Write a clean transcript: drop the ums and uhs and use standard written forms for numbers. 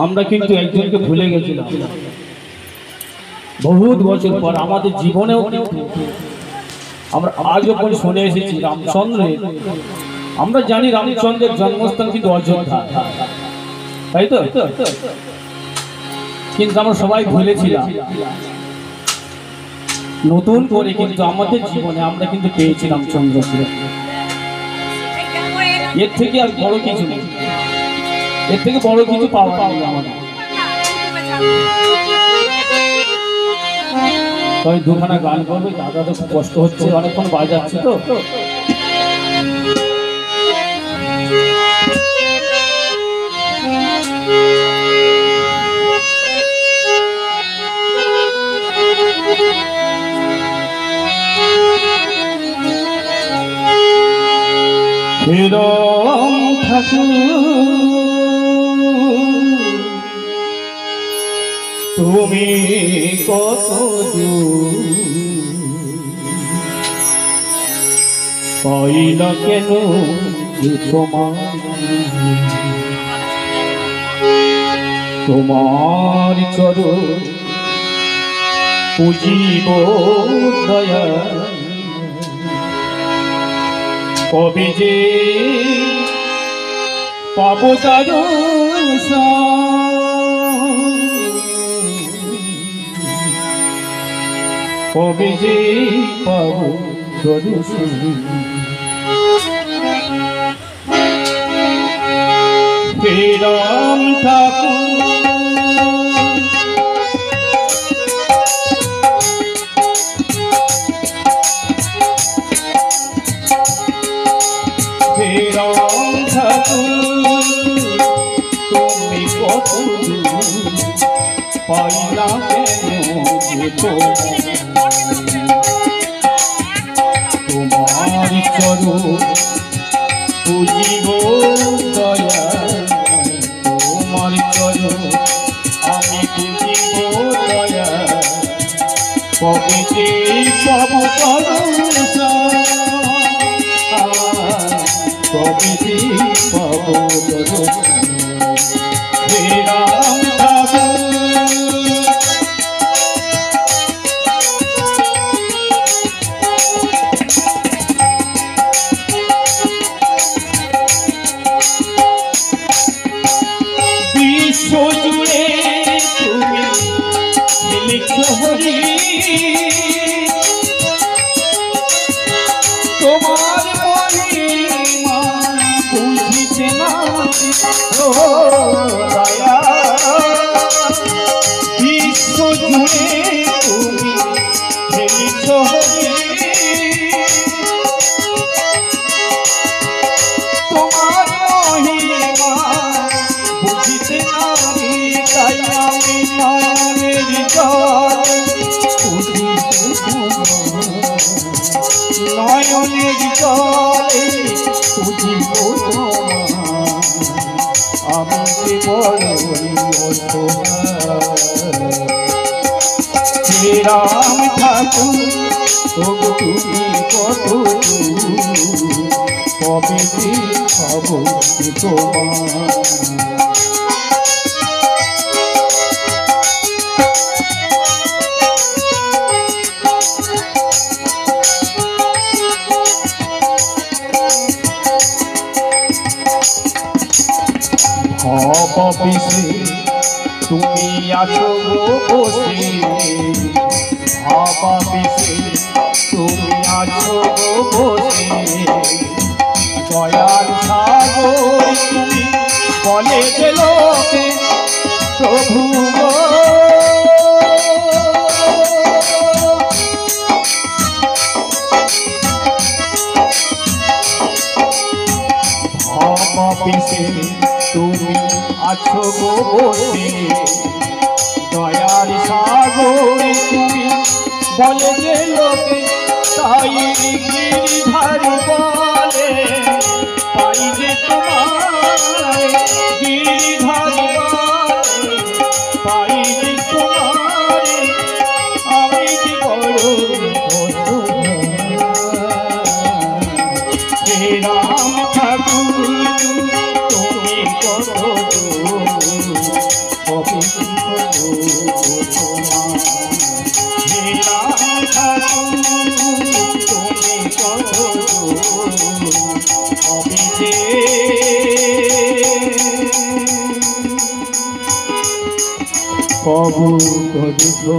আমরা কিন্তু একজনকে ভুলে গেছিলাম বহুত বছর পর আমাদের জীবনেও কিন্তু আমরা আজ যখন শুনে এসেছি রামচন্দ্রের, আমরা জানি রামচন্দ্রের জন্মস্থান কিন্তু অযোধ্যা, তাই তো? কিন্তু আমরা সবাই ভুলেছিলাম। নতুন করে কিন্তু আমাদের জীবনে আমরা কিন্তু পেয়েছি রামচন্দ্রকে। এর থেকে আর বড় কিছু নেই, এর থেকে বড় কিছু পাওয়া নেই আমাদের। তবে দুখানা গান করবে, দাদা তো কষ্ট হচ্ছে, অনেকক্ষণ বাজাচ্ছে তো। রাম ঠাকুর তুমি কত পাইল কেন তোমার চরণ পুজিব দয়া, কবি যে পাবো কবি যে পাবো রাম ঠাকুর রাম ঠাকুর তুমি কত পাইলা কেন তোমার চরণ পুজিব দয়া, তোমার চরণ আমি পুজিব দয়া, কবে যে পাবো কবে যে পাবো রাম ঠাকুর। বিশ্ব জুড়ে তুমি লিখছ হরি, তোমার মহিমা বুঝিতে না দয়া, বিশ্ব জুড়ে তুমি লিখছ হরি, তোমার মহিমা বুঝিতে নারি, তাই আমি নয়নের জল নয়নের জলে বুঝিব আমি বড়ই রাম ঠাকুর তুমি কত কবে খাব তোমার। অফিসে তুমি আছো বসে, অফিসে তুমি আছো বসে, দয়ার সাগর তুমি বলে যে লোকে প্রভু অফিসে তুমি আছো বসে, দয়ার সাগরে তুমি বলে যে লোকে, তাই গিরিধার বলে পাই যে তোমার, গিরিধার বলে পাই যে তোমার, আমি কি বড় রাম ঠাকুর তুমি কত কবে কি করবো তোমার হে রাম ঠাকুর তুমি কত কবে যে কবু করবো